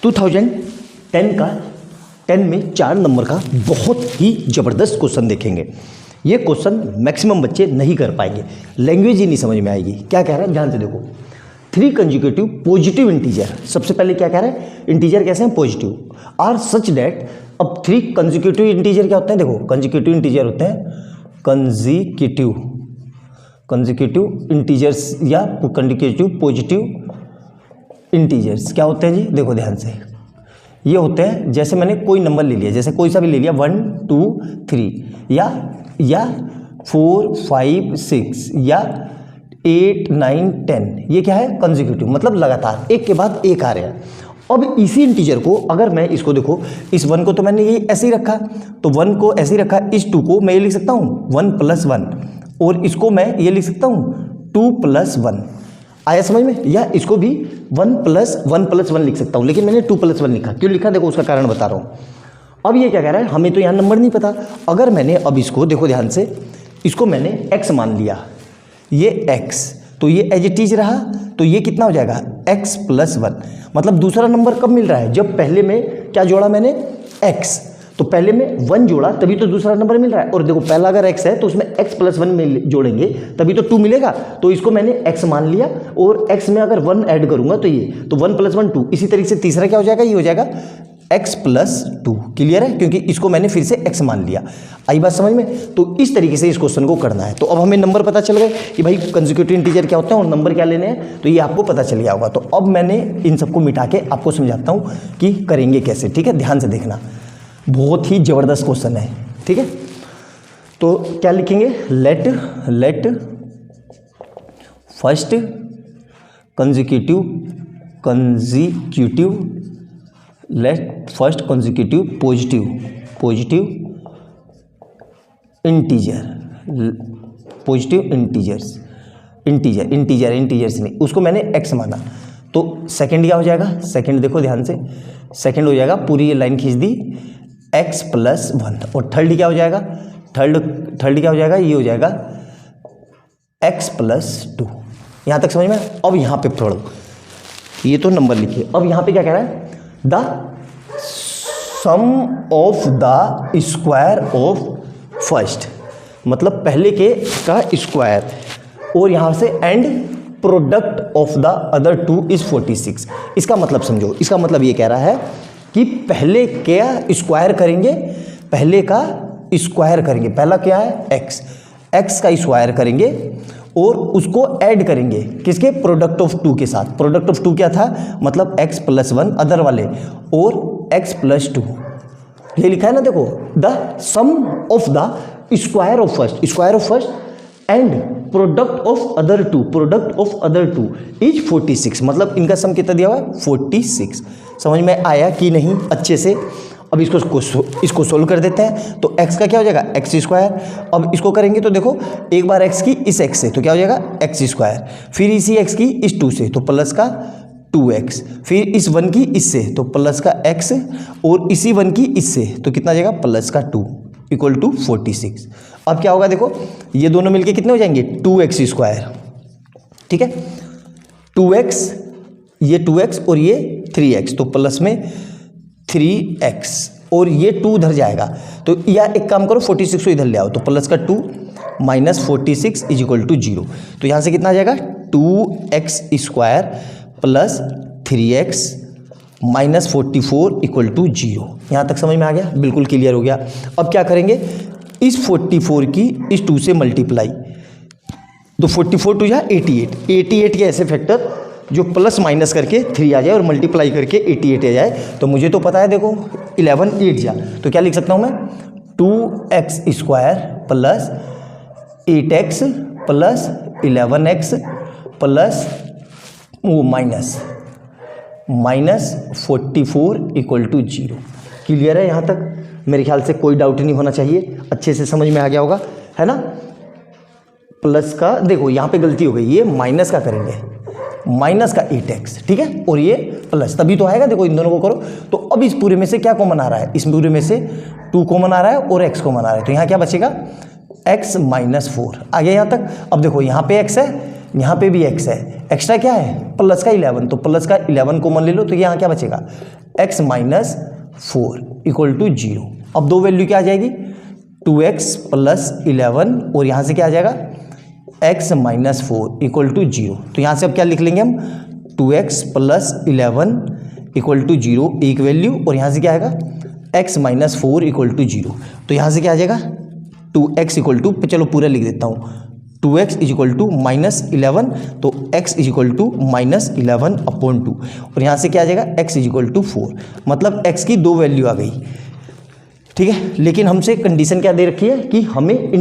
2010 का 10 में 4 नंबर का बहुत ही ज़बरदस्त क्वेश्चन देखेंगे। ये क्वेश्चन मैक्सिमम बच्चे नहीं कर पाएंगे, लैंग्वेज ही नहीं समझ में आएगी। क्या कह रहा है ध्यान से देखो, 3 कंजिक्यूटिव पॉजिटिव इंटीजर। सबसे पहले क्या कह रहा है, इंटीजर कैसे हैं, पॉजिटिव आर सच दैट। अब 3 कंजिक्यूटिव इंटीजर क्या होते हैं, देखो कंजिक्यूटिव इंटीजर होते हैं कंजिक्यूटिव इंटीजर्स या कंजिक्यूटिव पॉजिटिव इंटीजर्स क्या होते हैं जी, देखो ध्यान से। ये होते हैं जैसे मैंने कोई नंबर ले लिया, जैसे कोई सा भी ले लिया 1 2 3 या 4 5 6 या 8 9 10, ये क्या है कंजिक्यूटिव, मतलब लगातार एक के बाद एक आ रहे हैं। अब इसी इंटीजर को अगर मैं इसको देखो, इस 1 को तो मैंने ये ऐसे ही रखा, तो 1 को ऐसे ही रखा, इस 2 को मैं ये लिख सकता हूँ 1 + 1, और इसको मैं ये लिख सकता हूँ 2 + 1। आया समझ में? या इसको भी 1 + 1 लिख सकता हूँ, लेकिन मैंने 2 + 1 लिखा। क्यों लिखा, देखो उसका कारण बता रहा हूँ। अब ये क्या कह रहा है, हमें तो यहाँ नंबर नहीं पता। अगर मैंने अब इसको देखो ध्यान से, इसको मैंने x मान लिया, ये x, तो ये एज इट इज रहा, तो ये कितना हो जाएगा x + 1। मतलब दूसरा नंबर कब मिल रहा है, जब पहले में क्या जोड़ा मैंने x, तो पहले में 1 जोड़ा तभी तो दूसरा नंबर मिल रहा है। और देखो पहला अगर x है तो उसमें x + 1 में जोड़ेंगे तभी तो 2 मिलेगा, तो इसको मैंने x मान लिया, और x में अगर 1 ऐड करूंगा तो ये, तो 1 + 1 2। इसी तरीके से तीसरा क्या हो जाएगा, ये हो जाएगा x + 2। क्लियर है, क्योंकि इसको मैंने फिर से x मान लिया। आई बात समझ में? तो इस तरीके से इस क्वेश्चन को करना है। तो अब हमें नंबर पता चल गए कि भाई कंजिक्यूटिव इंटीजर क्या होते हैं और नंबर क्या लेने हैं, तो ये आपको पता चल गया होगा। तो अब मैंने इन सबको मिटा के आपको समझाता हूँ कि करेंगे कैसे। ठीक है, ध्यान से देखना, बहुत ही ज़बरदस्त क्वेश्चन है। ठीक है, तो क्या लिखेंगे, let first let first consecutive positive integers नहीं, उसको मैंने x माना, तो सेकंड क्या हो जाएगा, सेकंड देखो ध्यान से, सेकंड हो जाएगा, पूरी ये लाइन खींच दी x + 1। और थर्ड क्या हो जाएगा, थर्ड क्या हो जाएगा, ये हो जाएगा x + 2। यहाँ तक समझ में? अब यहाँ पे थोड़ा, ये तो नंबर लिखिए। अब यहाँ पे क्या कह रहा है, the sum of the square of first, मतलब पहले के का स्क्वायर, और यहाँ से and product of the other 2 is 46। इसका मतलब समझो, इसका मतलब ये कह रहा है कि पहले क्या स्क्वायर करेंगे, पहले का स्क्वायर करेंगे, पहला क्या है x का स्क्वायर करेंगे और उसको ऐड करेंगे किसके, प्रोडक्ट ऑफ 2 के साथ। प्रोडक्ट ऑफ 2 क्या था, मतलब x + 1 अदर वाले और x + 2, ये लिखा है ना, देखो the sum of the square of first and product of other 2 is 46। मतलब इनका सम कितना दिया हुआ है, 46। समझ में आया कि नहीं अच्छे से? अब इसको सोल्व कर देते हैं। तो x का क्या हो जाएगा, x²। अब इसको करेंगे तो देखो, एक बार x की इस x से तो क्या हो जाएगा x², फिर इसी x की इस 2 से तो प्लस का 2x, फिर इस 1 की इससे तो प्लस का x, और इसी 1 की इससे तो कितना आ जाएगा प्लस का 2 = 46। अब क्या होगा देखो, ये दोनों मिलके कितने हो जाएंगे, 2x²। ठीक है, 2x, ये 2x और ये 3x, तो प्लस में 3x, और ये 2 उधर जाएगा, तो या एक काम करो 46 को इधर ले आओ, तो प्लस का 2 - 46 = 0। तो यहाँ से कितना आ जाएगा, 2x² + 3x - 44 = 0। यहाँ तक समझ में आ गया, बिल्कुल क्लियर हो गया। अब क्या करेंगे, इस 44 की इस 2 से मल्टीप्लाई, तो 44 × 2 = 88 के ऐसे फैक्टर जो प्लस माइनस करके 3 आ जाए और मल्टीप्लाई करके 88 आ जाए। तो मुझे तो पता है, देखो 11 8 जा, तो क्या लिख सकता हूँ मैं, 2x² + 8x + 11x प्लस वो माइनस -44 = 0। क्लियर है यहाँ तक? मेरे ख्याल से कोई डाउट नहीं होना चाहिए, अच्छे से समझ में आ गया होगा, है ना। प्लस का देखो यहाँ पे गलती हो गई, ये माइनस का करेंगे, माइनस का 8x, ठीक है, और ये प्लस, तभी तो आएगा। देखो इन दोनों को करो, तो अब इस पूरे में से क्या कॉमन आ रहा है, इस पूरे में से 2 कॉमन आ रहा है और x कॉमन आ रहा है, तो यहाँ क्या बचेगा, x - 4 आ गया यहाँ तक। अब देखो यहाँ पे x है, यहाँ पे भी x है, एक्स्ट्रा क्या है प्लस का 11, तो प्लस का 11 कॉमन ले लो तो यहाँ क्या बचेगा x माइनस 4 इक्वल टू 0। अब दो वैल्यू क्या आ जाएगी 2x प्लस 11 और यहाँ से क्या आ जाएगा x माइनस 4 इक्वल टू 0। तो यहाँ से अब क्या लिख लेंगे हम 2x प्लस 11 इक्वल टू 0 एक वैल्यू, और यहाँ से क्या आएगा x माइनस 4 इक्वल टू 0। तो यहाँ से क्या आ जाएगा 2x इक्वल टू, चलो पूरा लिख देता हूँ 2x is equal to minus 11, तो x is equal to minus 11 upon 2, और यहाँ से क्या आ जाएगा x इज इक्वल टू 4, मतलब x की दो वैल्यू आ गई। ठीक है, लेकिन हमसे कंडीशन क्या दे रखी है कि हमें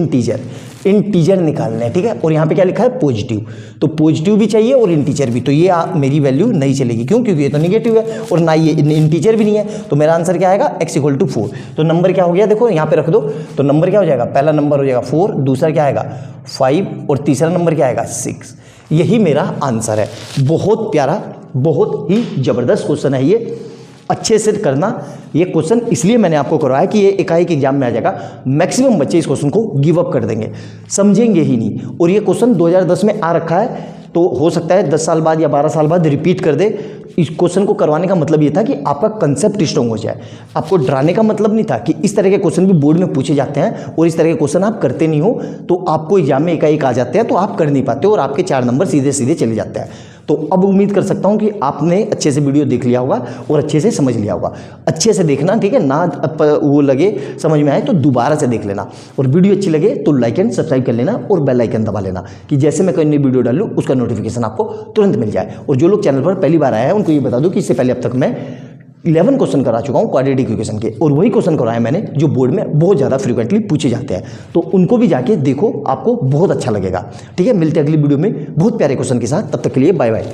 इंटीजर निकालना है। ठीक है, और यहाँ पे क्या लिखा है पॉजिटिव, तो पॉजिटिव भी चाहिए और इंटीजर भी, तो ये मेरी वैल्यू नहीं चलेगी, क्यों, क्योंकि ये तो निगेटिव है और ना ये इंटीजर भी नहीं है। तो मेरा आंसर क्या आएगा x इक्वल टू 4। तो नंबर क्या हो गया देखो यहाँ पे रख दो, तो नंबर क्या हो जाएगा, पहला नंबर हो जाएगा 4, दूसरा क्या आएगा 5 और तीसरा नंबर क्या आएगा 6। यही मेरा आंसर है। बहुत प्यारा, बहुत ही जबरदस्त क्वेश्चन है ये, अच्छे से करना ये क्वेश्चन, इसलिए मैंने आपको करवाया कि ये एकाएक एग्जाम में आ जाएगा। मैक्सिमम बच्चे इस क्वेश्चन को गिव अप कर देंगे, समझेंगे ही नहीं, और ये क्वेश्चन 2010 में आ रखा है, तो हो सकता है 10 साल बाद या 12 साल बाद रिपीट कर दे। इस क्वेश्चन को करवाने का मतलब ये था कि आपका कंसेप्ट स्ट्रॉन्ग हो जाए, आपको डराने का मतलब नहीं था कि इस तरह के क्वेश्चन भी बोर्ड में पूछे जाते हैं और इस तरह के क्वेश्चन आप करते नहीं हो तो आपको एग्जाम में एकाएक आ जाते हैं, तो आप कर नहीं पाते और आपके 4 नंबर सीधे सीधे चले जाते हैं। तो अब उम्मीद कर सकता हूं कि आपने अच्छे से वीडियो देख लिया होगा और अच्छे से समझ लिया होगा। अच्छे से देखना, ठीक है ना, वो लगे समझ में आए तो दोबारा से देख लेना, और वीडियो अच्छी लगे तो लाइक एंड सब्सक्राइब कर लेना और बेल आइकन दबा लेना कि जैसे मैं कोई नई वीडियो डालूं उसका नोटिफिकेशन आपको तुरंत मिल जाए। और जो लोग चैनल पर पहली बार आए हैं उनको ये बता दूं कि इससे पहले अब तक मैं 11 क्वेश्चन करा चुका हूँ क्वाड्रेटिक इक्वेशन के, और वही क्वेश्चन कराए मैंने जो बोर्ड में बहुत ज़्यादा फ्रीक्वेंटली पूछे जाते हैं, तो उनको भी जाके देखो, आपको बहुत अच्छा लगेगा। ठीक है, मिलते हैं अगली वीडियो में बहुत प्यारे क्वेश्चन के साथ, तब तक के लिए बाय बाय।